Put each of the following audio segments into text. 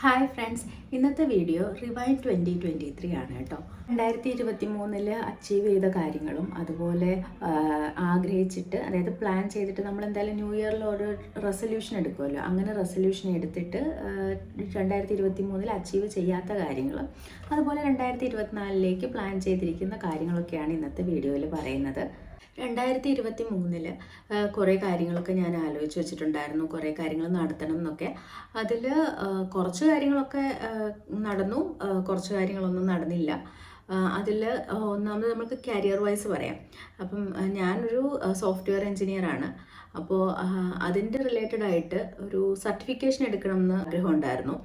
Hi friends, ഇന്നത്തെ video റിവൈൻ 2023 ആണ് കേട്ടോ. 2023 അച്ചീവ് ചെയ്ത കാര്യങ്ങളും അതുപോലെ ആഗ്രഹിച്ചിട്ട്, അതായത് പ്ലാൻ ചെയ്തിട്ട് നമ്മൾ എന്തായാലും ന്യൂ ഇയറിൽ ഒരു റെസൊല്യൂഷൻ എടുക്കുമല്ലോ, അങ്ങനെ റെസൊല്യൂഷൻ എടുത്തിട്ട് 2023 അച്ചീവ് ചെയ്യാത്ത കാര്യങ്ങളും അതുപോലെ 2024 പ്ലാൻ ചെയ്തിരിക്കുന്ന കാര്യങ്ങളൊക്കെയാണ് ഇന്നത്തെ വീഡിയോയിൽ പറയുന്നത്. 2023 കുറേ കാര്യങ്ങളൊക്കെ ഞാൻ ആലോചിച്ച് വെച്ചിട്ടുണ്ടായിരുന്നു, കുറേ കാര്യങ്ങൾ നടത്തണം എന്നൊക്കെ. അതിൽ കുറച്ച് കാര്യങ്ങളൊക്കെ നടന്നു, കുറച്ച് കാര്യങ്ങളൊന്നും നടന്നില്ല. അതിൽ ഒന്നാമത് നമുക്ക് കരിയർ വൈസ് പറയാം. അപ്പം ഞാനൊരു സോഫ്റ്റ്വെയർ എഞ്ചിനീയറാണ്. അപ്പോൾ അതിൻ്റെ റിലേറ്റഡ് ആയിട്ട് ഒരു സർട്ടിഫിക്കേഷൻ എടുക്കണം എന്ന് ആഗ്രഹമുണ്ടായിരുന്നു.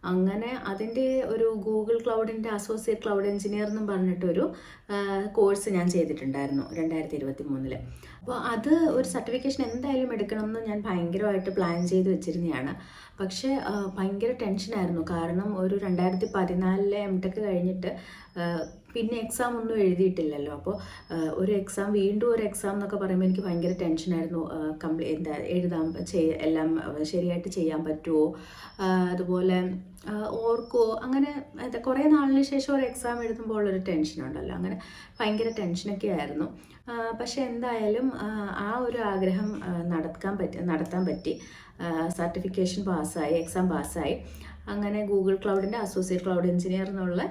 അങ്ങനെ അതിൻ്റെ ഒരു ഗൂഗിൾ ക്ലൗഡിൻ്റെ അസോസിയേറ്റ് ക്ലൗഡ് എഞ്ചിനീയർ എന്നും പറഞ്ഞിട്ടൊരു കോഴ്സ് ഞാൻ ചെയ്തിട്ടുണ്ടായിരുന്നു 2023. അപ്പോൾ അത് ഒരു സർട്ടിഫിക്കേഷൻ എന്തായാലും എടുക്കണമെന്ന് ഞാൻ ഭയങ്കരമായിട്ട് പ്ലാൻ ചെയ്ത് വെച്ചിരുന്നതാണ്. പക്ഷേ ഭയങ്കര ടെൻഷനായിരുന്നു. കാരണം ഒരു 2014 എംടെക് കഴിഞ്ഞിട്ട് പിന്നെ എക്സാം ഒന്നും എഴുതിയിട്ടില്ലല്ലോ. അപ്പോൾ ഒരു എക്സാം, വീണ്ടും ഒരു എക്സാം എന്നൊക്കെ പറയുമ്പോൾ എനിക്ക് ഭയങ്കര ടെൻഷനായിരുന്നു. എല്ലാം ശരിയായിട്ട് ചെയ്യാൻ പറ്റുമോ, അതുപോലെ ഓർക്കുമോ, അങ്ങനെ കുറേ നാളിന് ശേഷം ഒരു എക്സാം എഴുതുമ്പോൾ ഉള്ളൊരു ടെൻഷനുണ്ടല്ലോ, അങ്ങനെ ഭയങ്കര ടെൻഷനൊക്കെ ആയിരുന്നു. പക്ഷെ എന്തായാലും ആ ഒരു ആഗ്രഹം നടത്താൻ പറ്റി. സർട്ടിഫിക്കേഷൻ പാസ്സായി, എക്സാം പാസ്സായി. അങ്ങനെ ഗൂഗിൾ ക്ലൗഡിൻ്റെ അസോസിയേറ്റ് ക്ലൗഡ് എഞ്ചിനീയർ എന്നുള്ള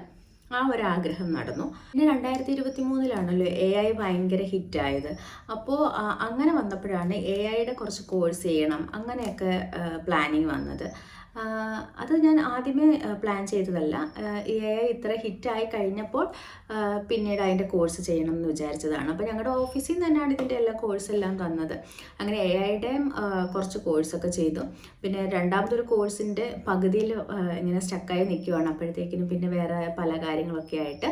ആ ഒരു ആഗ്രഹം നടന്നു. പിന്നെ 2023 AI ഭയങ്കര ഹിറ്റായത്. അപ്പോൾ അങ്ങനെ വന്നപ്പോഴാണ് AI കുറച്ച് കോഴ്സ് ചെയ്യണം അങ്ങനെയൊക്കെ പ്ലാനിങ് വന്നത്. അത് ഞാൻ ആദ്യമേ പ്ലാൻ ചെയ്തതല്ല. AI ഇത്ര ഹിറ്റായി കഴിഞ്ഞപ്പോൾ പിന്നീട് അതിൻ്റെ കോഴ്സ് ചെയ്യണം എന്ന് വിചാരിച്ചതാണ്. അപ്പോൾ ഞങ്ങളുടെ ഓഫീസിൽ നിന്ന് തന്നെയാണ് ഇതിൻ്റെ എല്ലാ കോഴ്സെല്ലാം തന്നത്. അങ്ങനെ AI കുറച്ച് കോഴ്സൊക്കെ ചെയ്തു. പിന്നെ രണ്ടാമതൊരു കോഴ്സിൻ്റെ പകുതിയിൽ ഇങ്ങനെ സ്റ്റക്കായി നിൽക്കുവാണ്. അപ്പോഴത്തേക്കിനും പിന്നെ വേറെ പല കാര്യങ്ങളൊക്കെ ആയിട്ട്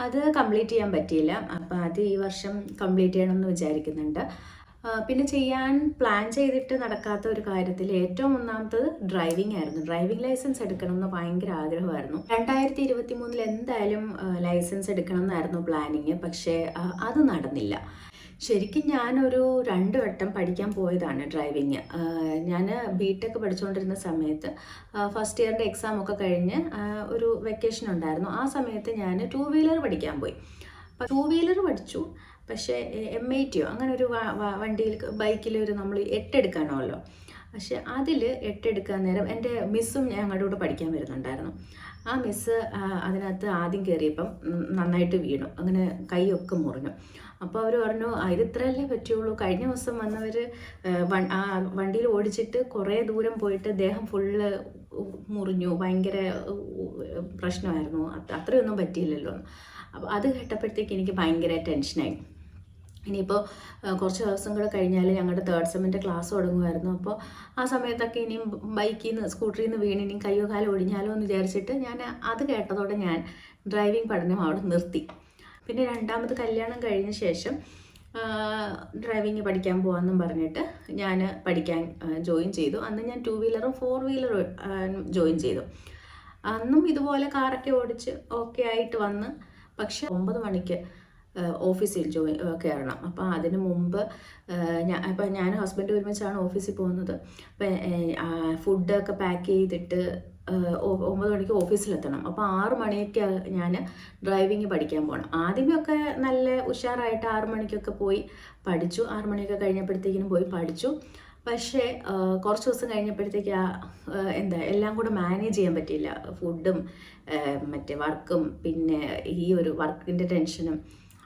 അത് കംപ്ലീറ്റ് ചെയ്യാൻ പറ്റിയില്ല. അപ്പോൾ അത് ഈ വർഷം കംപ്ലീറ്റ് ചെയ്യണമെന്ന് വിചാരിക്കുന്നുണ്ട്. പിന്നെ ചെയ്യാൻ പ്ലാൻ ചെയ്തിട്ട് നടക്കാത്ത ഒരു കാര്യത്തിൽ ഏറ്റവും ഒന്നാമത്തത് ഡ്രൈവിംഗ് ആയിരുന്നു. ഡ്രൈവിംഗ് ലൈസൻസ് എടുക്കണം എന്ന് ഭയങ്കര ആഗ്രഹമായിരുന്നു. 2023 എന്തായാലും ലൈസൻസ് എടുക്കണം എന്നായിരുന്നു പ്ലാനിങ്. പക്ഷേ അത് നടന്നില്ല. ശരിക്കും ഞാനൊരു 2 വട്ടം പഠിക്കാൻ പോയതാണ് ഡ്രൈവിങ്. ഞാൻ BTech പഠിച്ചുകൊണ്ടിരുന്ന സമയത്ത് ഫസ്റ്റ് ഇയറിൻ്റെ എക്സാം ഒക്കെ കഴിഞ്ഞ് ഒരു വെക്കേഷൻ ഉണ്ടായിരുന്നു. ആ സമയത്ത് ഞാൻ 2 വീലർ പഠിക്കാൻ പോയി. 2 വീലർ പഠിച്ചു. പക്ഷേ M80 അങ്ങനെ ഒരു വണ്ടിയിൽ, ബൈക്കിലൊരു നമ്മൾ 8 എടുക്കാനല്ലോ. പക്ഷെ അതിൽ 8 എടുക്കാൻ നേരം എൻ്റെ മിസ്സും ഞങ്ങളുടെ കൂടെ പഠിക്കാൻ വരുന്നുണ്ടായിരുന്നു. ആ മിസ്സ് അതിനകത്ത് ആദ്യം കയറിയപ്പം നന്നായിട്ട് വീണു, അങ്ങനെ കൈയൊക്കെ മുറിഞ്ഞു. അപ്പോൾ അവർ പറഞ്ഞു, ഇത് ഇത്രയല്ലേ പറ്റുള്ളൂ. കഴിഞ്ഞ ദിവസം വന്നവർ വണ്ടിയിൽ ഓടിച്ചിട്ട് കുറേ ദൂരം പോയിട്ട് ദേഹം ഫുള്ള് മുറിഞ്ഞു, ഭയങ്കര പ്രശ്നമായിരുന്നു, അത്രയൊന്നും പറ്റിയില്ലല്ലോ. അപ്പോൾ അത് കേട്ടപ്പോഴത്തേക്ക് എനിക്ക് ഭയങ്കര ടെൻഷനായി. ഇനിയിപ്പോൾ കുറച്ച് ദിവസം കൂടെ കഴിഞ്ഞാൽ ഞങ്ങളുടെ 3rd സെമ്മിൻ്റെ ക്ലാസ് തുടങ്ങുമായിരുന്നു. അപ്പോൾ ആ സമയത്തൊക്കെ ഇനിയും ബൈക്കിൽ നിന്ന്, സ്കൂട്ടറിൽ നിന്ന് വീണ് ഇനിയും കയ്യോ കാലോ ഒടിഞ്ഞാലോ എന്ന് വിചാരിച്ചിട്ട് ഞാൻ അത് കേട്ടതോടെ ഞാൻ ഡ്രൈവിംഗ് പഠനം അവിടെ നിർത്തി. പിന്നെ രണ്ടാമത് കല്യാണം കഴിഞ്ഞ ശേഷം ഡ്രൈവിംഗ് പഠിക്കാൻ പോകാമെന്നും പറഞ്ഞിട്ട് ഞാൻ പഠിക്കാൻ ജോയിൻ ചെയ്തു. അന്ന് ഞാൻ 2 വീലറും 4 വീലറും ജോയിൻ ചെയ്തു. അന്നും ഇതുപോലെ കാറൊക്കെ ഓടിച്ച് ഓക്കെ ആയിട്ട് വന്ന്. പക്ഷെ 9 മണിക്ക് ഓഫീസിൽ കയറണം. അപ്പോൾ അതിന് മുമ്പ് ഞാൻ ഹസ്ബൻഡ് ഒരുമിച്ചാണ് ഓഫീസിൽ പോകുന്നത്. അപ്പം ഫുഡൊക്കെ പാക്ക് ചെയ്തിട്ട് 9 മണിക്ക് ഓഫീസിലെത്തണം. അപ്പോൾ 6 മണിക്ക് ഞാൻ ഡ്രൈവിംഗ് പഠിക്കാൻ പോകണം. ആദ്യമൊക്കെ നല്ല ഉഷാറായിട്ട് 6 മണിക്കൊക്കെ പോയി പഠിച്ചു. 6 മണിയൊക്കെ കഴിഞ്ഞപ്പോഴത്തേക്കിനും പോയി പഠിച്ചു. പക്ഷേ കുറച്ച് ദിവസം കഴിഞ്ഞപ്പോഴത്തേക്ക് എല്ലാം കൂടെ മാനേജ് ചെയ്യാൻ പറ്റിയില്ല. ഫുഡും മറ്റേ വർക്കും പിന്നെ ഈ ഒരു വർക്കിൻ്റെ ടെൻഷനും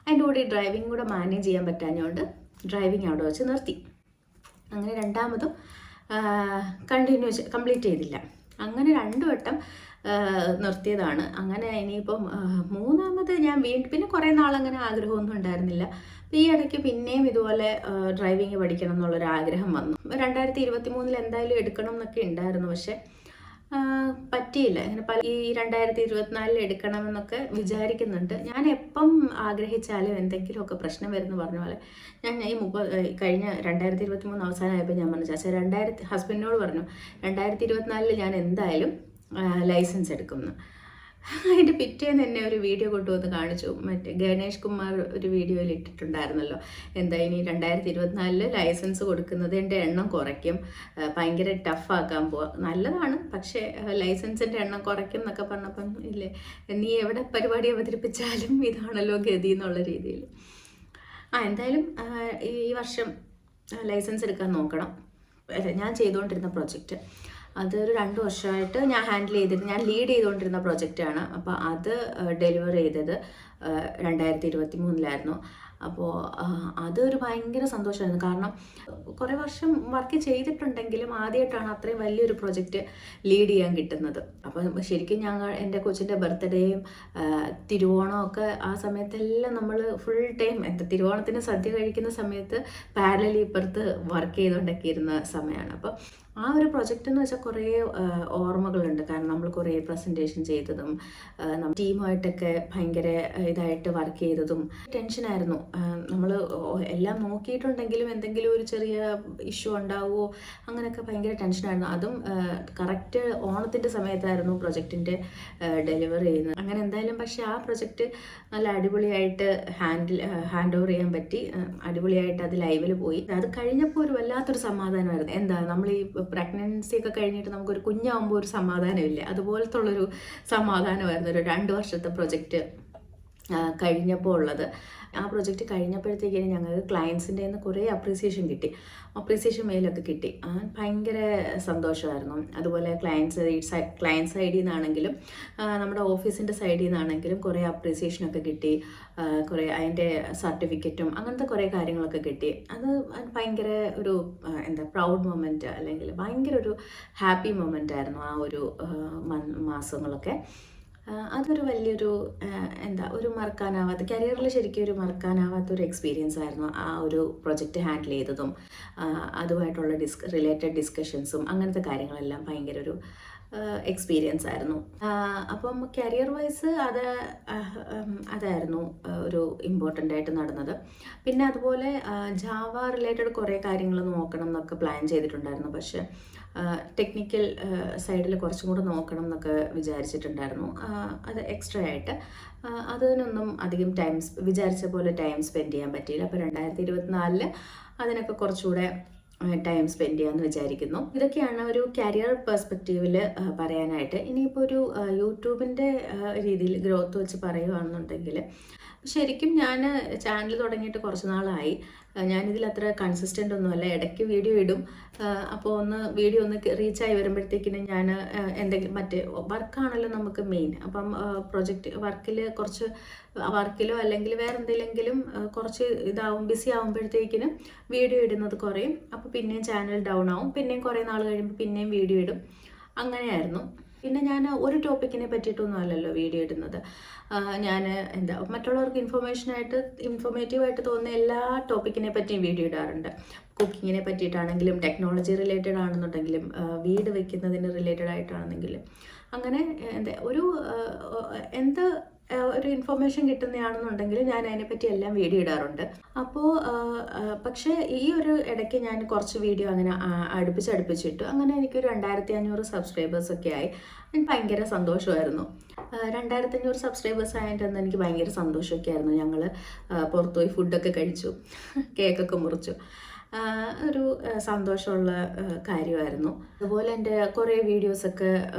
അതിൻ്റെ കൂടെ ഈ ഡ്രൈവിംഗ് കൂടെ മാനേജ് ചെയ്യാൻ പറ്റാഞ്ഞുകൊണ്ട് ഡ്രൈവിംഗ് അവിടെ വെച്ച് നിർത്തി. അങ്ങനെ രണ്ടാമതും കംപ്ലീറ്റ് ചെയ്തില്ല. അങ്ങനെ 2 വട്ടം നിർത്തിയതാണ്. അങ്ങനെ ഇനിയിപ്പം മൂന്നാമത് ഞാൻ പിന്നെ കുറേ നാളങ്ങനെ ആഗ്രഹമൊന്നും ഉണ്ടായിരുന്നില്ല. ഈ ഇടയ്ക്ക് പിന്നെയും ഇതുപോലെ ഡ്രൈവിംഗ് പഠിക്കണം എന്നുള്ളൊരാഗ്രഹം വന്നു. 2023 എന്തായാലും എടുക്കണം എന്നൊക്കെ ഉണ്ടായിരുന്നു. പക്ഷെ പറ്റിയില്ല. അങ്ങനെ ഈ 2024 എടുക്കണമെന്നൊക്കെ വിചാരിക്കുന്നുണ്ട്. ഞാൻ എപ്പം ആഗ്രഹിച്ചാലും എന്തെങ്കിലുമൊക്കെ പ്രശ്നം വരുമെന്ന് പറഞ്ഞ പോലെ ഞാൻ കഴിഞ്ഞ 2023 അവസാനമായപ്പോൾ ഞാൻ പറഞ്ഞു, ഹസ്ബൻഡിനോട് പറഞ്ഞു 2024 ഞാൻ എന്തായാലും ലൈസൻസ് എടുക്കുമെന്ന്. അതിൻ്റെ പിറ്റേന്ന് തന്നെ ഒരു വീഡിയോ കൊണ്ടുവന്ന് കാണിച്ചു. മറ്റേ ഗണേഷ് കുമാർ ഒരു വീഡിയോയിൽ ഇട്ടിട്ടുണ്ടായിരുന്നല്ലോ, എന്താ ഇനി 2024 ലൈസൻസ് കൊടുക്കുന്നതിൻ്റെ എണ്ണം കുറയ്ക്കും, ഭയങ്കര ടഫാക്കാൻ പോവാം. നല്ലതാണ്, പക്ഷേ ലൈസൻസിൻ്റെ എണ്ണം കുറയ്ക്കും എന്നൊക്കെ പറഞ്ഞപ്പം ഇല്ലേ, നീ എവിടെ പരിപാടി അവതരിപ്പിച്ചാലും ഇതാണല്ലോ ഗതി എന്നുള്ള രീതിയിൽ. എന്തായാലും ഈ വർഷം ലൈസൻസ് എടുക്കാൻ നോക്കണം. ഞാൻ ചെയ്തുകൊണ്ടിരുന്ന പ്രൊജക്റ്റ് അതൊരു 2 വർഷമായിട്ട് ഞാൻ ലീഡ് ചെയ്തുകൊണ്ടിരുന്ന പ്രൊജക്റ്റാണ്. അപ്പോൾ അത് ഡെലിവർ ചെയ്തത് 2023 അപ്പോൾ അതൊരു ഭയങ്കര സന്തോഷമായിരുന്നു. കാരണം കുറേ വർഷം വർക്ക് ചെയ്തിട്ടുണ്ടെങ്കിലും ആദ്യമായിട്ടാണ് അത്രയും വലിയൊരു പ്രൊജക്റ്റ് ലീഡ് ചെയ്യാൻ കിട്ടുന്നത്. അപ്പോൾ ശരിക്കും എൻ്റെ കൊച്ചിൻ്റെ ബർത്ത്ഡേയും തിരുവോണമൊക്കെ ആ സമയത്തെല്ലാം നമ്മൾ ഫുൾ ടൈം തിരുവോണത്തിന് സദ്യ കഴിക്കുന്ന സമയത്ത് പാരലലി ഇപ്പുറത്ത് വർക്ക് ചെയ്തുകൊണ്ടൊക്കെ ഇരുന്ന സമയമാണ്. അപ്പോൾ ആ ഒരു പ്രൊജക്റ്റ് എന്ന് വെച്ചാൽ കുറേ ഓർമ്മകളുണ്ട്. കാരണം നമ്മൾ കുറേ പ്രസൻറ്റേഷൻ ചെയ്തതും ടീമുമായിട്ടൊക്കെ ഭയങ്കര ഇതായിട്ട് വർക്ക് ചെയ്തതും ടെൻഷനായിരുന്നു. നമ്മൾ എല്ലാം നോക്കിയിട്ടുണ്ടെങ്കിലും എന്തെങ്കിലും ഒരു ചെറിയ ഇഷ്യൂ ഉണ്ടാവുമോ അങ്ങനെയൊക്കെ ഭയങ്കര ടെൻഷനായിരുന്നു. അതും കറക്റ്റ് ഓണത്തിൻ്റെ സമയത്തായിരുന്നു പ്രൊജക്റ്റിൻ്റെ ഡെലിവറി ചെയ്യുന്നത്. അങ്ങനെ എന്തായാലും പക്ഷേ ആ പ്രൊജക്റ്റ് നല്ല അടിപൊളിയായിട്ട് ഹാൻഡ് ഓവർ ചെയ്യാൻ പറ്റി. അടിപൊളിയായിട്ട് അത് ലൈവിൽ പോയി. അത് കഴിഞ്ഞപ്പോൾ ഒരു വല്ലാത്തൊരു സമാധാനമായിരുന്നു. എന്താ നമ്മൾ ഈ പ്രഗ്നൻസി ഒക്കെ കഴിഞ്ഞിട്ട് നമുക്കൊരു കുഞ്ഞാവുമ്പോൾ ഒരു സമാധാനമില്ല, അതുപോലത്തെ ഉള്ളൊരു സമാധാനമായിരുന്നു ഒരു 2 വർഷത്തെ പ്രൊജക്റ്റ് കഴിഞ്ഞപ്പോൾ ഉള്ളത്. ആ പ്രൊജക്റ്റ് കഴിഞ്ഞപ്പോഴത്തേക്കും ഞങ്ങൾക്ക് ക്ലയൻസിൻ്റെ നിന്ന് കുറേ അപ്രീസിയേഷൻ മെയിലൊക്കെ കിട്ടി. ഭയങ്കര സന്തോഷമായിരുന്നു. അതുപോലെ ക്ലയൻറ്റ് സൈഡിൽ നിന്നാണെങ്കിലും നമ്മുടെ ഓഫീസിൻ്റെ സൈഡിൽ നിന്നാണെങ്കിലും കുറേ അപ്രീസിയേഷനൊക്കെ കിട്ടി. കുറേ അതിൻ്റെ സർട്ടിഫിക്കറ്റും അങ്ങനത്തെ കുറേ കാര്യങ്ങളൊക്കെ കിട്ടി. അത് ഭയങ്കര ഒരു പ്രൗഡ് മൊമെൻറ്റ്, അല്ലെങ്കിൽ ഭയങ്കര ഒരു ഹാപ്പി മൊമെൻ്റ് ആയിരുന്നു ആ ഒരു മാസങ്ങളൊക്കെ. അതൊരു വലിയൊരു ഒരു മറക്കാനാവാത്ത, കരിയറിൽ ശരിക്കും ഒരു മറക്കാനാവാത്തൊരു എക്സ്പീരിയൻസ് ആയിരുന്നു ആ ഒരു പ്രൊജക്റ്റ് ഹാൻഡിൽ ചെയ്തതും അതുമായിട്ടുള്ള റിലേറ്റഡ് ഡിസ്കഷൻസും അങ്ങനത്തെ കാര്യങ്ങളെല്ലാം ഭയങ്കര ഒരു എക്സ്പീരിയൻസ് ആയിരുന്നു. അപ്പം കരിയർ വൈസ് അതായിരുന്നു ഒരു ഇമ്പോർട്ടൻ്റ് ആയിട്ട് നടന്നത്. പിന്നെ അതുപോലെ ജാവ റിലേറ്റഡ് കുറേ കാര്യങ്ങൾ നോക്കണം എന്നൊക്കെ പ്ലാൻ ചെയ്തിട്ടുണ്ടായിരുന്നു. പക്ഷേ ടെക്നിക്കൽ സൈഡിൽ കുറച്ചും കൂടെ നോക്കണം എന്നൊക്കെ വിചാരിച്ചിട്ടുണ്ടായിരുന്നു. അത് എക്സ്ട്രാ ആയിട്ട് അതിനൊന്നും അധികം വിചാരിച്ച പോലെ ടൈം സ്പെൻഡ് ചെയ്യാൻ പറ്റിയില്ല. അപ്പോൾ 2024 അതിനൊക്കെ കുറച്ചുകൂടെ ടൈം സ്പെൻഡ് ചെയ്യാമെന്ന് വിചാരിക്കുന്നു. ഇതൊക്കെയാണ് ഒരു കരിയർ പെർസ്പെക്റ്റീവിൽ പറയാനായിട്ട്. ഇനിയിപ്പോൾ ഒരു യൂട്യൂബിൻ്റെ രീതിയിൽ ഗ്രോത്ത് വെച്ച് പറയുകയാണെന്നുണ്ടെങ്കിൽ, ശരിക്കും ഞാൻ ചാനൽ തുടങ്ങിയിട്ട് കുറച്ച് നാളായി. ഞാനിതിൽ അത്ര കൺസിസ്റ്റൻ്റ് ഒന്നുമല്ല. ഇടയ്ക്ക് വീഡിയോ ഇടും. അപ്പോൾ വീഡിയോ റീച്ചായി വരുമ്പോഴത്തേക്കിനും ഞാൻ എന്തെങ്കിലും മറ്റേ വർക്കാണല്ലോ നമുക്ക് മെയിൻ. അപ്പം വർക്കിലോ അല്ലെങ്കിൽ വേറെ എന്തെങ്കിലും കുറച്ച് ബിസി ആകുമ്പോഴത്തേക്കിനും വീഡിയോ ഇടുന്നത് കുറയും. അപ്പോൾ പിന്നെയും ചാനൽ ഡൗൺ ആവും. പിന്നെയും കുറേ നാൾ കഴിയുമ്പോൾ പിന്നെയും വീഡിയോ ഇടും. അങ്ങനെയായിരുന്നു. പിന്നെ ഞാൻ ഒരു ടോപ്പിക്കിനെ പറ്റിയിട്ടൊന്നും അല്ലല്ലോ വീഡിയോ ഇടുന്നത്. ഞാൻ മറ്റുള്ളവർക്ക് ഇൻഫോർമേറ്റീവായിട്ട് തോന്നുന്ന എല്ലാ ടോപ്പിക്കിനെ പറ്റിയും വീഡിയോ ഇടാറുണ്ട്. കുക്കിങ്ങിനെ പറ്റിയിട്ടാണെങ്കിലും, ടെക്നോളജി റിലേറ്റഡ് ആണെന്നുണ്ടെങ്കിലും, വീട് വയ്ക്കുന്നതിന് റിലേറ്റഡ് ആയിട്ടാണെന്നെങ്കിലും, അങ്ങനെ ഒരു ഇൻഫർമേഷൻ കിട്ടുന്നതാണെന്നുണ്ടെങ്കിൽ ഞാൻ അതിനെപ്പറ്റി എല്ലാം വീഡിയോ ഇടാറുണ്ട്. അപ്പോൾ പക്ഷേ ഈ ഒരു ഇടയ്ക്ക് ഞാൻ കുറച്ച് വീഡിയോ അങ്ങനെ അടുപ്പിച്ചിട്ടു. അങ്ങനെ എനിക്കൊരു 2500 സബ്സ്ക്രൈബേഴ്സൊക്കെ ആയി. എനിക്ക് ഭയങ്കര സന്തോഷമായിരുന്നു. 2500 സബ്സ്ക്രൈബേഴ്സ് ആയിട്ടെന്ന് എനിക്ക് ഭയങ്കര സന്തോഷമൊക്കെ ആയിരുന്നു. ഞങ്ങൾ പുറത്തുപോയി ഫുഡൊക്കെ കഴിച്ചു, കേക്കൊക്കെ മുറിച്ചു. ഒരു സന്തോഷമുള്ള കാര്യമായിരുന്നു. അതുപോലെ എൻ്റെ കുറേ വീഡിയോസൊക്കെ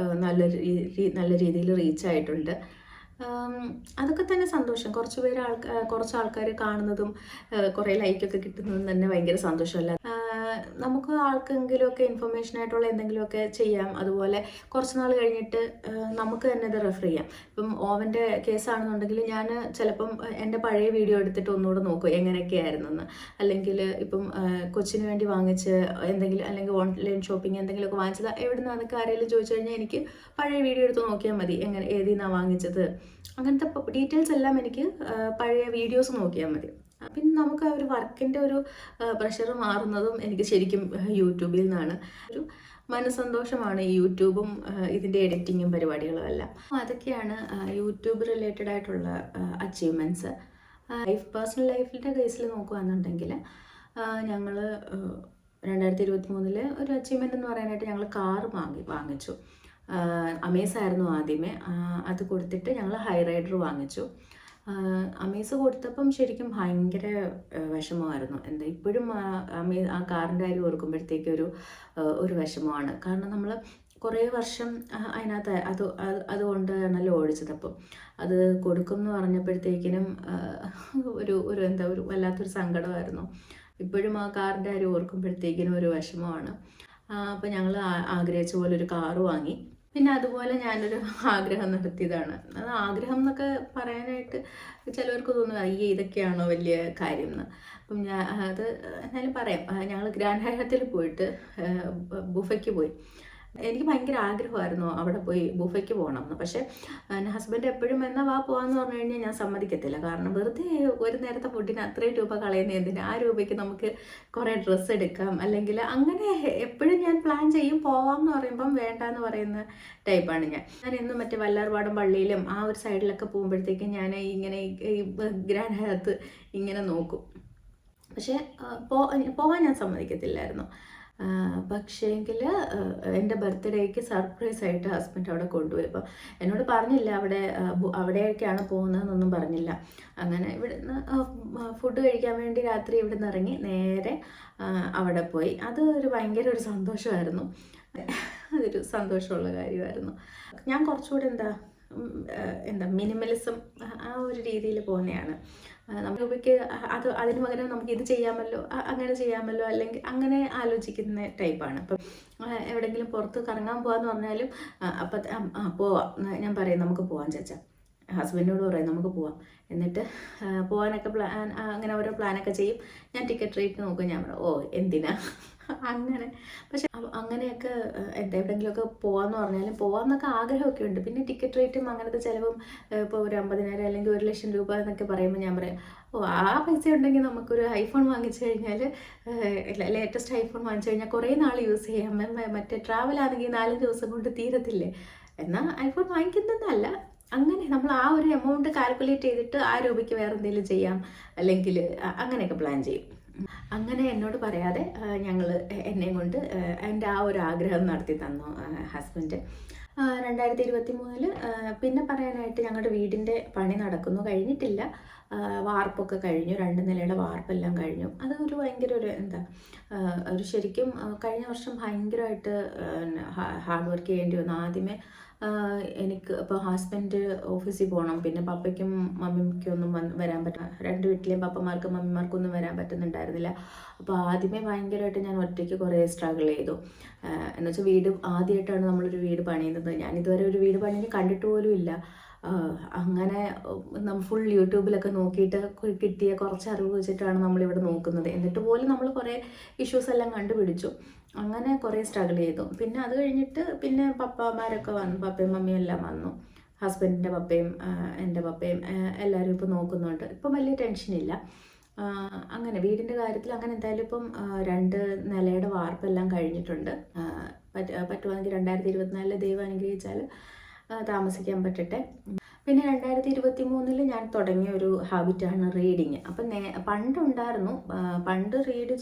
നല്ല രീതിയിൽ റീച്ചായിട്ടുണ്ട്. അതൊക്കെ തന്നെ സന്തോഷം. കുറച്ച് ആൾക്കാർ കാണുന്നതും കുറേ ലൈക്കൊക്കെ കിട്ടുന്നതും തന്നെ ഭയങ്കര സന്തോഷമല്ല. നമുക്ക് ആർക്കെങ്കിലുമൊക്കെ ഇൻഫർമേഷനായിട്ടുള്ള എന്തെങ്കിലുമൊക്കെ ചെയ്യാം. അതുപോലെ കുറച്ച് നാൾ കഴിഞ്ഞിട്ട് നമുക്ക് തന്നെ ഇത് റെഫർ ചെയ്യാം. ഇപ്പം ഓവൻ്റെ കേസാണെന്നുണ്ടെങ്കിൽ ഞാൻ ചിലപ്പം എൻ്റെ പഴയ വീഡിയോ എടുത്തിട്ട് ഒന്നുകൂടെ നോക്കും എങ്ങനെയൊക്കെയായിരുന്നെന്ന്. അല്ലെങ്കിൽ ഇപ്പം കൊച്ചിന് വേണ്ടി വാങ്ങിച്ച് എന്തെങ്കിലും, അല്ലെങ്കിൽ ഓൺലൈൻ ഷോപ്പിംഗ് എന്തെങ്കിലുമൊക്കെ വാങ്ങിച്ചത് എവിടെ നിന്നൊക്കെ ആരെങ്കിലും ചോദിച്ചു കഴിഞ്ഞാൽ എനിക്ക് പഴയ വീഡിയോ എടുത്ത് നോക്കിയാൽ മതി, ഏതിൽ നിന്നാണ് വാങ്ങിച്ചത്, അങ്ങനത്തെ ഡീറ്റെയിൽസ് എല്ലാം എനിക്ക് പഴയ വീഡിയോസ് നോക്കിയാൽ മതി. പിന്നെ നമുക്ക് ആ ഒരു വർക്കിൻ്റെ ഒരു പ്രഷർ മാറുന്നതും എനിക്ക് ശരിക്കും യൂട്യൂബിൽ നിന്നാണ്. ഒരു മനസ്സന്തോഷമാണ് ഈ യൂട്യൂബും ഇതിൻ്റെ എഡിറ്റിങ്ങും പരിപാടികളും എല്ലാം. അതൊക്കെയാണ് യൂട്യൂബ് റിലേറ്റഡ് ആയിട്ടുള്ള അച്ചീവ്മെൻറ്റ്സ്. പേഴ്സണൽ ലൈഫിൻ്റെ കേസിൽ നോക്കുകയാണെന്നുണ്ടെങ്കിൽ ഞങ്ങൾ 2023 ഒരു അച്ചീവ്മെൻ്റ് എന്ന് പറയാനായിട്ട് ഞങ്ങൾ കാറ് വാങ്ങിച്ചു. അമേസായിരുന്നു ആദ്യമേ. അത് കൊടുത്തിട്ട് ഞങ്ങൾ ഹൈ റൈഡർ വാങ്ങിച്ചു. അമേസ് കൊടുത്തപ്പം ശരിക്കും ഭയങ്കര വിഷമമായിരുന്നു. എന്താ ഇപ്പോഴും ആ കാറിൻ്റെ കാര്യം ഓർക്കുമ്പോഴത്തേക്ക് ഒരു വിഷമമാണ്. കാരണം നമ്മൾ കുറേ വർഷം അതിനകത്ത് അതുകൊണ്ടാണല്ലോ ഓടിച്ചത്. അപ്പം അത് കൊടുക്കും എന്ന് പറഞ്ഞപ്പോഴത്തേക്കിനും ഒരു വല്ലാത്തൊരു സങ്കടമായിരുന്നു. ഇപ്പോഴും ആ കാറിൻ്റെ കാര്യം ഓർക്കുമ്പോഴത്തേക്കിനും ഒരു വിഷമമാണ്. അപ്പോൾ ഞങ്ങൾ ആഗ്രഹിച്ച പോലെ ഒരു കാറ് വാങ്ങി. പിന്നെ അതുപോലെ ഞാനൊരു ആഗ്രഹം നടത്തിയതാണ്. അത് ആഗ്രഹം എന്നൊക്കെ പറയാനായിട്ട് ചിലവർക്ക് തോന്നുന്നു അയ്യേ ഇതൊക്കെയാണോ വലിയ കാര്യം എന്ന്. അപ്പം എന്നാലും പറയാം. ഞങ്ങൾ ഗ്രാൻഡ് ഹയത്തിൽ പോയിട്ട് ബുഫയ്ക്ക് പോയി. എനിക്ക് ഭയങ്കര ആഗ്രഹമായിരുന്നു അവിടെ പോയി ബുഫയ്ക്ക് പോകണം എന്ന്. പക്ഷേ എൻ്റെ ഹസ്ബൻഡ് എപ്പോഴും എന്നാ വാ പോകാമെന്ന് പറഞ്ഞു കഴിഞ്ഞാൽ ഞാൻ സമ്മതിക്കത്തില്ല. കാരണം വെറുതെ ഒരു നേരത്തെ ഫുഡിന് അത്രയും രൂപ കളയുന്ന എന്തിന്, ആ രൂപയ്ക്ക് നമുക്ക് കുറേ ഡ്രസ്സ് എടുക്കാം. അല്ലെങ്കിൽ അങ്ങനെ എപ്പോഴും ഞാൻ പ്ലാൻ ചെയ്യും. പോവാം എന്ന് പറയുമ്പം വേണ്ട എന്ന് പറയുന്ന ടൈപ്പാണ് ഞാൻ എന്നും മറ്റേ വല്ലാർപാടം പള്ളിയിലും ആ ഒരു സൈഡിലൊക്കെ പോകുമ്പോഴത്തേക്കും ഞാൻ ഇങ്ങനെ ഈ ഗ്രാൻഡ് ഹയത്ത് ഇങ്ങനെ നോക്കും. പക്ഷേ പോകാൻ ഞാൻ സമ്മതിക്കത്തില്ലായിരുന്നു. പക്ഷേങ്കിൽ എൻ്റെ ബർത്ത്ഡേക്ക് സർപ്രൈസായിട്ട് ഹസ്ബൻഡ് അവിടെ കൊണ്ടുപോയി. അപ്പം എന്നോട് പറഞ്ഞില്ല അവിടേക്കാണ് പോകുന്നതെന്നൊന്നും പറഞ്ഞില്ല. അങ്ങനെ ഇവിടുന്ന് ഫുഡ് കഴിക്കാൻ വേണ്ടി രാത്രി ഇവിടുന്ന് ഇറങ്ങി നേരെ അവിടെ പോയി. അതൊരു ഭയങ്കര ഒരു സന്തോഷമായിരുന്നു. അതൊരു സന്തോഷമുള്ള കാര്യമായിരുന്നു. ഞാൻ കുറച്ചുകൂടെ മിനിമലിസം ആ ഒരു രീതിയിൽ പോകുന്നതാണ്. നമുക്ക് അതിന് പകരം നമുക്ക് ഇത് ചെയ്യാമല്ലോ, അങ്ങനെ ചെയ്യാമല്ലോ, അല്ലെങ്കിൽ അങ്ങനെ ആലോചിക്കുന്ന ടൈപ്പാണ്. അപ്പം എവിടെയെങ്കിലും പുറത്ത് കറങ്ങാൻ പോകാമെന്ന് പറഞ്ഞാലും പോവാം, ഞാൻ പറയും നമുക്ക് പോവാം ചേച്ചാ. ഹസ്ബൻഡിനോട് പറയും നമുക്ക് പോവാം. എന്നിട്ട് പോകാനൊക്കെ അങ്ങനെ ഓരോ പ്ലാനൊക്കെ ചെയ്യും. ഞാൻ ടിക്കറ്റ് റേറ്റ് നോക്കും. ഞാൻ പറയും എന്തിനാ അങ്ങനെ. പക്ഷെ അങ്ങനെയൊക്കെ എവിടെയെങ്കിലുമൊക്കെ പോകാമെന്ന് പറഞ്ഞാലും പോകാമെന്നൊക്കെ ആഗ്രഹമൊക്കെ ഉണ്ട്. പിന്നെ ടിക്കറ്റ് റേറ്റും അങ്ങനത്തെ ചിലവും ഇപ്പോൾ ഒരു 50,000 അല്ലെങ്കിൽ 1,00,000 രൂപ എന്നൊക്കെ പറയുമ്പോൾ ഞാൻ പറയാം ആ പൈസ ഉണ്ടെങ്കിൽ നമുക്കൊരു ഐഫോൺ വാങ്ങിച്ചു കഴിഞ്ഞാൽ, ലേറ്റസ്റ്റ് ഐഫോൺ വാങ്ങിച്ചു കഴിഞ്ഞാൽ കുറേ നാൾ യൂസ് ചെയ്യാം. മറ്റേ ട്രാവലാണെങ്കിൽ 4 ദിവസം കൊണ്ട് തീരത്തില്ലേ. എന്നാൽ ഐഫോൺ വാങ്ങിക്കുന്നതല്ല, അങ്ങനെ നമ്മൾ ആ ഒരു എമൗണ്ട് കാൽക്കുലേറ്റ് ചെയ്തിട്ട് ആ രൂപയ്ക്ക് വേറെ എന്തെങ്കിലും ചെയ്യാം, അല്ലെങ്കിൽ അങ്ങനെയൊക്കെ പ്ലാൻ ചെയ്യും. അങ്ങനെ എന്നോട് പറയാതെ എന്നെയും കൊണ്ട് എൻ്റെ ആ ഒരു ആഗ്രഹം നടത്തി തന്നു ഹസ്ബൻഡ്. 2023 പിന്നെ പറയാനായിട്ട് ഞങ്ങളുടെ വീടിൻ്റെ പണി നടക്കുന്നു, കഴിഞ്ഞിട്ടില്ല. വാർപ്പൊക്കെ കഴിഞ്ഞു, 2 നിലയുടെ വാർപ്പെല്ലാം കഴിഞ്ഞു. അത് ഭയങ്കര ഒരു ശരിക്കും കഴിഞ്ഞ വർഷം ഭയങ്കരമായിട്ട് ഹാർഡ് വർക്ക് ചെയ്യേണ്ടി വന്നു. ആദ്യമേ എനിക്ക് ഇപ്പോൾ ഹസ്ബൻഡ് ഓഫീസിൽ പോകണം, പിന്നെ പപ്പയ്ക്കും മമ്മിക്കും ഒന്നും വരാൻ പറ്റില്ല. 2 വീട്ടിലെയും പപ്പമാർക്കും മമ്മിമാർക്കും ഒന്നും വരാൻ പറ്റുന്നുണ്ടായിരുന്നില്ല. അപ്പോൾ ആദ്യമേ ഭയങ്കരമായിട്ട് ഞാൻ ഒറ്റയ്ക്ക് കുറേ സ്ട്രഗിൾ ചെയ്തു. എന്നുവെച്ചാൽ ആദ്യമായിട്ടാണ് നമ്മളൊരു വീട് പണിയുന്നത്. ഞാനിതുവരെ ഒരു വീട് പണിഞ്ഞ് കണ്ടിട്ട് പോലും ഇല്ല. അങ്ങനെ ഫുൾ യൂട്യൂബിലൊക്കെ നോക്കിയിട്ട് കിട്ടിയ കുറച്ച് അറിവ് വെച്ചിട്ടാണ് നമ്മളിവിടെ നോക്കുന്നത്. എന്നിട്ട് പോലും നമ്മൾ കുറേ ഇഷ്യൂസ് എല്ലാം കണ്ടുപിടിച്ചു. അങ്ങനെ കുറേ സ്ട്രഗിൾ ചെയ്തു. പിന്നെ അത് കഴിഞ്ഞിട്ട് പിന്നെ പപ്പമാരൊക്കെ വന്നു, പപ്പയും മമ്മിയും എല്ലാം വന്നു. ഹസ്ബൻഡിൻ്റെ പപ്പയും എൻ്റെ പപ്പയും എല്ലാവരും ഇപ്പോൾ നോക്കുന്നുണ്ട്. ഇപ്പം വലിയ ടെൻഷനില്ല. അങ്ങനെ വീടിൻ്റെ കാര്യത്തിൽ അങ്ങനെ എന്തായാലും ഇപ്പം 2 നിലയുടെ വാർപ്പെല്ലാം കഴിഞ്ഞിട്ടുണ്ട്. പറ്റുവാണെങ്കിൽ 2024 ദൈവം അനുഗ്രഹിച്ചാൽ താമസിക്കാൻ പറ്റട്ടെ. പിന്നെ 2023 ഞാൻ തുടങ്ങിയ ഒരു ഹാബിറ്റാണ് റീഡിങ്. അപ്പം പണ്ടുണ്ടായിരുന്നു, പണ്ട് റീഡ്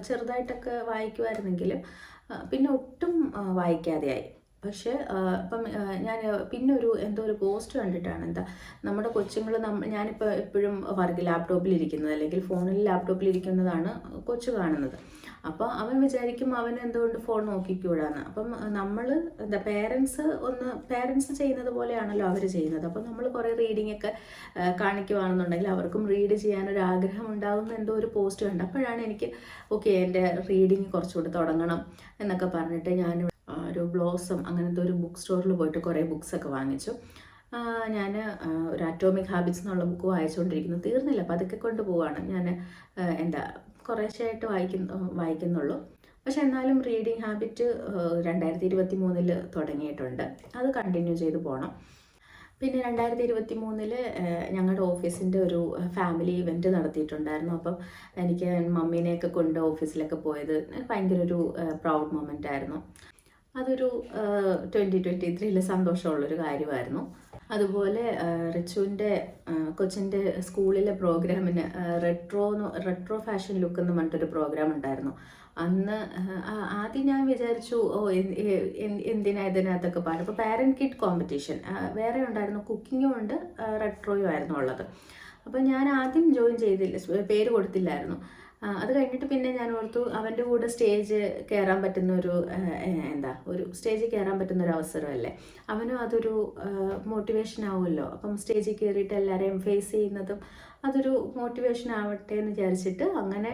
ചെറുതായിട്ടൊക്കെ വായിക്കുമായിരുന്നെങ്കിലും പിന്നെ ഒട്ടും വായിക്കാതെയായി. പക്ഷേ ഇപ്പം ഞാൻ പിന്നെ ഒരു പോസ്റ്റ് കണ്ടിട്ടാണ് നമ്മുടെ കൊച്ചുങ്ങൾ ഞാനിപ്പോൾ എപ്പോഴും ലാപ്ടോപ്പിലിരിക്കുന്നത് അല്ലെങ്കിൽ ലാപ്ടോപ്പിലിരിക്കുന്നതാണ് കൊച്ചു കാണുന്നത്. അപ്പോൾ അവൻ വിചാരിക്കും അവൻ എന്തുകൊണ്ട് ഫോൺ നോക്കിക്കൂടാന്ന്. അപ്പം നമ്മൾ പേരൻസ് ചെയ്യുന്നത് പോലെയാണല്ലോ അവർ ചെയ്യുന്നത്. അപ്പം നമ്മൾ കുറേ റീഡിംഗ് ഒക്കെ കാണിക്കുവാണെന്നുണ്ടെങ്കിൽ അവർക്കും റീഡ് ചെയ്യാനൊരു ആഗ്രഹം ഉണ്ടാകുന്ന ഒരു പോസ്റ്റ് കണ്ട്. അപ്പോഴാണ് എനിക്ക് എൻ്റെ റീഡിങ് കുറച്ചുകൂടി തുടങ്ങണം എന്നൊക്കെ പറഞ്ഞിട്ട് ഞാൻ ഒരു ബ്ലോസം അങ്ങനത്തെ ഒരു ബുക്ക് സ്റ്റോറിൽ പോയിട്ട് കുറേ ബുക്സൊക്കെ വാങ്ങിച്ചു. ഞാൻ ഒരു അറ്റോമിക് ഹാബിറ്റ്സ് എന്നുള്ള ബുക്ക് വായിച്ചുകൊണ്ടിരിക്കുന്നു, തീർന്നില്ല, പതുക്കെ കൊണ്ട് പോവാണ്. ഞാൻ കുറേശ്ശായിട്ട് വായിക്കുന്നുള്ളൂ. പക്ഷെ എന്നാലും റീഡിങ് ഹാബിറ്റ് 2023 തുടങ്ങിയിട്ടുണ്ട്. അത് കണ്ടിന്യൂ ചെയ്ത് പോകണം. പിന്നെ 2023 ഞങ്ങളുടെ ഓഫീസിൻ്റെ ഒരു ഫാമിലി ഇവൻറ്റ് നടത്തിയിട്ടുണ്ടായിരുന്നു. അപ്പം എനിക്ക് മമ്മീനെയൊക്കെ കൊണ്ട് ഓഫീസിലൊക്കെ പോയത് ഭയങ്കര ഒരു പ്രൗഡ് മൊമെൻ്റ് ആയിരുന്നു. അതൊരു 2023 സന്തോഷമുള്ളൊരു കാര്യമായിരുന്നു. അതുപോലെ റിച്ചുവിൻ്റെ കൊച്ചിൻ്റെ സ്കൂളിലെ പ്രോഗ്രാമിന് റെട്രോ ഫാഷൻ ലുക്ക് എന്ന് പറഞ്ഞിട്ടൊരു പ്രോഗ്രാം ഉണ്ടായിരുന്നു. അന്ന് ആദ്യം ഞാൻ വിചാരിച്ചു എന്തിനാ ഇതിനകത്തൊക്കെ പാടും. അപ്പോൾ പാരൻറ്റ് കിഡ് കോമ്പറ്റീഷൻ വേറെ ഉണ്ടായിരുന്നു, കുക്കിങ്ങും ഉണ്ട് റെട്രോയും ആയിരുന്നു ഉള്ളത്. അപ്പോൾ ഞാൻ ആദ്യം ജോയിൻ ചെയ്തില്ല, പേര് കൊടുത്തില്ലായിരുന്നു. അത് കഴിഞ്ഞിട്ട് പിന്നെ ഞാൻ ഓർത്തു അവൻ്റെ കൂടെ സ്റ്റേജ് കയറാൻ പറ്റുന്ന ഒരു സ്റ്റേജിൽ കയറാൻ പറ്റുന്ന ഒരു അവസരമല്ലേ, അവനും അതൊരു മോട്ടിവേഷൻ ആവുമല്ലോ. അപ്പം സ്റ്റേജിൽ കയറിയിട്ട് എല്ലാവരെയും ഫേസ് ചെയ്യുന്നതും അതൊരു മോട്ടിവേഷൻ ആവട്ടെ എന്ന് വിചാരിച്ചിട്ട് അങ്ങനെ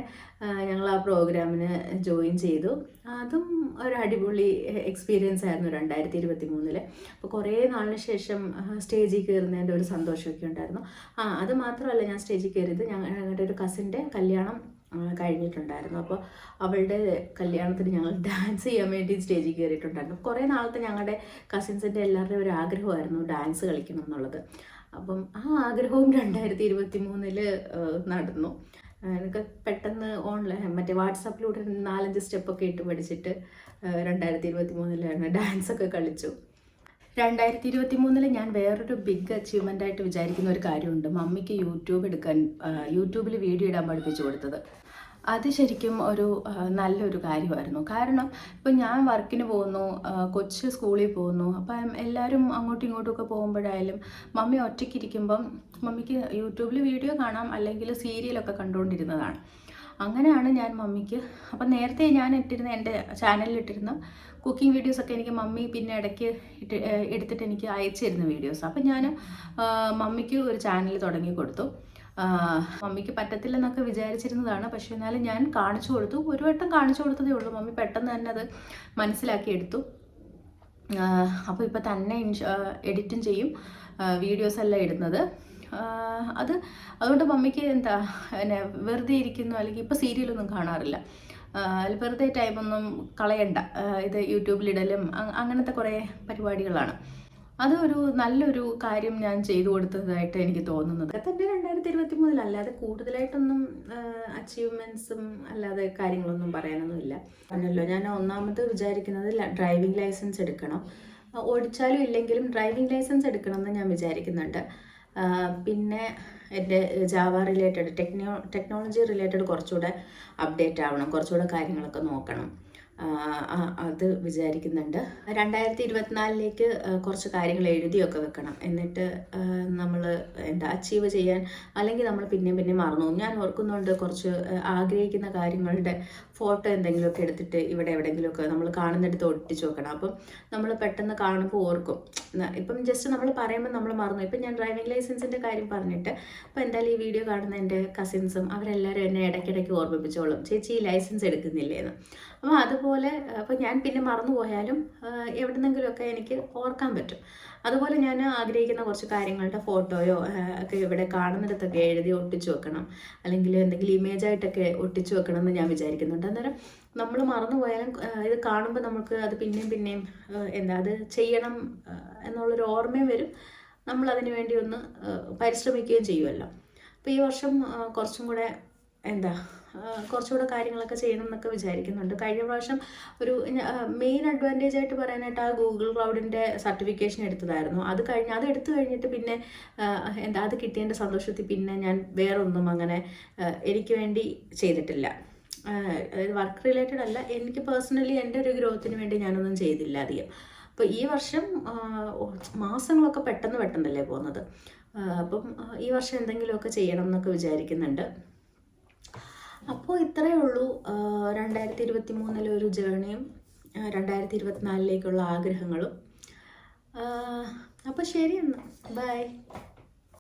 ഞങ്ങൾ ആ പ്രോഗ്രാമിന് ജോയിൻ ചെയ്തു. അതും ഒരു അടിപൊളി എക്സ്പീരിയൻസ് ആയിരുന്നു 2023. അപ്പോൾ കുറേ നാളിന് ശേഷം സ്റ്റേജിൽ കയറുന്നതിൻ്റെ ഒരു സന്തോഷമൊക്കെ ഉണ്ടായിരുന്നു. അത് മാത്രമല്ല, ഞാൻ സ്റ്റേജിൽ കയറിയത് ഞങ്ങളുടെ ഒരു കസിൻ്റെ കല്യാണം കഴിഞ്ഞിട്ടുണ്ടായിരുന്നു. അപ്പോൾ അവളുടെ കല്യാണത്തിന് ഞങ്ങൾ ഡാൻസ് ചെയ്യാൻ വേണ്ടി സ്റ്റേജിൽ കയറിയിട്ടുണ്ടായിരുന്നു. കുറേ നാളത്തെ ഞങ്ങളുടെ കസിൻസിൻ്റെ എല്ലാവരുടെയും ഒരു ആഗ്രഹമായിരുന്നു ഡാൻസ് കളിക്കണം എന്നുള്ളത്. അപ്പം ആ ആഗ്രഹവും 2023 നടന്നു. എനിക്ക് പെട്ടെന്ന് മറ്റേ വാട്സാപ്പിലൂടെ 4-5 സ്റ്റെപ്പൊക്കെ ഇട്ട് പഠിച്ചിട്ട് 2023 ഡാൻസൊക്കെ കളിച്ചു. 2023 ഞാൻ വേറൊരു ബിഗ് അച്ചീവ്മെൻ്റ് ആയിട്ട് വിചാരിക്കുന്ന ഒരു കാര്യമുണ്ട്. മമ്മിക്ക് യൂട്യൂബിൽ വീഡിയോ ഇടാൻ പഠിപ്പിച്ചു കൊടുത്തത്. അത് ശരിക്കും ഒരു നല്ലൊരു കാര്യമായിരുന്നു. കാരണം ഇപ്പം ഞാൻ വർക്കിന് പോകുന്നു, കൊച്ച് സ്കൂളിൽ പോകുന്നു, അപ്പം എല്ലാവരും അങ്ങോട്ടും ഇങ്ങോട്ടുമൊക്കെ പോകുമ്പോഴായാലും മമ്മി ഒറ്റയ്ക്കിരിക്കുമ്പം മമ്മിക്ക് യൂട്യൂബിൽ വീഡിയോ കാണാം, അല്ലെങ്കിൽ സീരിയലൊക്കെ കണ്ടുകൊണ്ടിരുന്നതാണ്. അങ്ങനെയാണ് ഞാൻ മമ്മിക്ക്, അപ്പം നേരത്തെ ഞാൻ എൻ്റെ ചാനലിലിട്ടിരുന്ന കുക്കിംഗ് വീഡിയോസൊക്കെ എനിക്ക് മമ്മി പിന്നെ ഇടയ്ക്ക് എടുത്തിട്ട് എനിക്ക് അയച്ചു തരുന്ന വീഡിയോസ്. അപ്പം ഞാൻ മമ്മിക്ക് ഒരു ചാനൽ തുടങ്ങി കൊടുത്തു. മമ്മിക്ക് പറ്റത്തില്ലെന്നൊക്കെ വിചാരിച്ചിരുന്നതാണ്, പക്ഷേ എന്നാലും ഞാൻ കാണിച്ചു കൊടുത്തു. ഒരു വട്ടം കാണിച്ചു കൊടുത്തതേ ഉള്ളൂ. മമ്മി പെട്ടെന്ന് തന്നെ അത് മനസ്സിലാക്കിയെടുത്തു. അപ്പോൾ ഇപ്പോൾ തന്നെ എഡിറ്റും ചെയ്യും, വീഡിയോസ് എല്ലാം ഇടുന്നത്. അതുകൊണ്ട് മമ്മിക്ക് വെറുതെ ഇരിക്കുന്നു, അല്ലെങ്കിൽ ഇപ്പോൾ സീരിയലൊന്നും കാണാറില്ല. വെറുതെ ടൈമൊന്നും കളയണ്ട, ഇത് യൂട്യൂബിലിടലും അങ്ങനത്തെ കുറേ പരിപാടികളാണ്. അതൊരു നല്ലൊരു കാര്യം ഞാൻ ചെയ്തു കൊടുത്തതായിട്ട് എനിക്ക് തോന്നുന്നത്. തന്നെ 2023 അല്ലാതെ കൂടുതലായിട്ടൊന്നും അച്ചീവ്മെൻറ്റ്സും അല്ലാതെ കാര്യങ്ങളൊന്നും പറയാനൊന്നുമില്ല. പറഞ്ഞല്ലോ, ഞാൻ ഒന്നാമത് വിചാരിക്കുന്നത് ഡ്രൈവിംഗ് ലൈസൻസ് എടുക്കണം. ഓടിച്ചാലും ഇല്ലെങ്കിലും ഡ്രൈവിംഗ് ലൈസൻസ് എടുക്കണമെന്ന് ഞാൻ വിചാരിക്കുന്നുണ്ട്. പിന്നെ എൻ്റെ ജാവ റിലേറ്റഡ് ടെക്നോളജി റിലേറ്റഡ് കുറച്ചുകൂടെ അപ്ഡേറ്റ് ആവണം, കുറച്ചുകൂടെ കാര്യങ്ങളൊക്കെ നോക്കണം. അത് വിചാരിക്കുന്നുണ്ട്. 2024 കുറച്ച് കാര്യങ്ങൾ എഴുതിയൊക്കെ വെക്കണം. എന്നിട്ട് നമ്മൾ അച്ചീവ് ചെയ്യാൻ, അല്ലെങ്കിൽ നമ്മൾ പിന്നെ മറന്നു പോകും. ഞാൻ ഓർക്കുന്നുണ്ട്, കുറച്ച് ആഗ്രഹിക്കുന്ന കാര്യങ്ങളുടെ ഫോട്ടോ എന്തെങ്കിലുമൊക്കെ എടുത്തിട്ട് ഇവിടെ എവിടെയെങ്കിലുമൊക്കെ നമ്മൾ കാണുന്നിടത്ത് ഒട്ടിച്ച് വെക്കണം. അപ്പം നമ്മൾ പെട്ടെന്ന് കാണുമ്പോൾ ഓർക്കും. ഇപ്പം ജസ്റ്റ് നമ്മൾ പറയുമ്പോൾ നമ്മൾ മറന്നു. ഇപ്പം ഞാൻ ഡ്രൈവിംഗ് ലൈസൻസിൻ്റെ കാര്യം പറഞ്ഞിട്ട് അപ്പോൾ എന്തായാലും ഈ വീഡിയോ കാണുന്ന എൻ്റെ കസിൻസും അവരെല്ലാവരും എന്നെ ഇടയ്ക്കിടയ്ക്ക് ഓർമ്മിപ്പിച്ചോളും, ചേച്ചി ലൈസൻസ് എടുക്കുന്നില്ലേന്ന്. അപ്പോൾ അതുപോലെ അപ്പോൾ ഞാൻ പിന്നെ മറന്നു പോയാലും എവിടെന്നെങ്കിലുമൊക്കെ എനിക്ക് ഓർക്കാൻ പറ്റും. അതുപോലെ ഞാൻ ആഗ്രഹിക്കുന്ന കുറച്ച് കാര്യങ്ങളുടെ ഫോട്ടോയോ ഒക്കെ ഇവിടെ കാണുന്നിടത്തൊക്കെ എഴുതി ഒട്ടിച്ചു വെക്കണം, അല്ലെങ്കിൽ എന്തെങ്കിലും ഇമേജായിട്ടൊക്കെ ഒട്ടിച്ചു വെക്കണം എന്ന് ഞാൻ വിചാരിക്കുന്നുണ്ട്. അന്നേരം നമ്മൾ മറന്നു പോയാലും ഇത് കാണുമ്പോൾ നമുക്ക് അത് പിന്നെയും അത് ചെയ്യണം എന്നുള്ളൊരു ഓർമ്മയും വരും. നമ്മളതിന് വേണ്ടി ഒന്ന് പരിശ്രമിക്കുകയും ചെയ്യുമല്ലോ. അപ്പോൾ ഈ വർഷം കുറച്ചും കൂടെ കുറച്ചുകൂടെ കാര്യങ്ങളൊക്കെ ചെയ്യണം എന്നൊക്കെ വിചാരിക്കുന്നുണ്ട്. കഴിഞ്ഞ പ്രാവശ്യം ഒരു മെയിൻ അഡ്വാൻറ്റേജ് ആയിട്ട് പറയാനായിട്ട് ആ ഗൂഗിൾ ക്ലൗഡിൻ്റെ സർട്ടിഫിക്കേഷൻ എടുത്തതായിരുന്നു. അത് എടുത്തു കഴിഞ്ഞിട്ട് പിന്നെ അത് കിട്ടിയതിൻ്റെ സന്തോഷത്തിൽ പിന്നെ ഞാൻ വേറൊന്നും അങ്ങനെ എനിക്ക് വേണ്ടി ചെയ്തിട്ടില്ല. അതായത് വർക്ക് റിലേറ്റഡ് അല്ല, എനിക്ക് പേഴ്സണലി എൻ്റെ ഒരു ഗ്രോത്തിന് വേണ്ടി ഞാനൊന്നും ചെയ്തില്ല അധികം. അപ്പോൾ ഈ വർഷം മാസങ്ങളൊക്കെ പെട്ടെന്നല്ലേ പോകുന്നത്. അപ്പം ഈ വർഷം എന്തെങ്കിലുമൊക്കെ ചെയ്യണം എന്നൊക്കെ വിചാരിക്കുന്നുണ്ട്. അപ്പോൾ ഇത്രയേ ഉള്ളൂ 2023 ഒരു ജേണിയും 2024 ആഗ്രഹങ്ങളും. അപ്പോൾ ശരി എന്നാൽ ബൈ.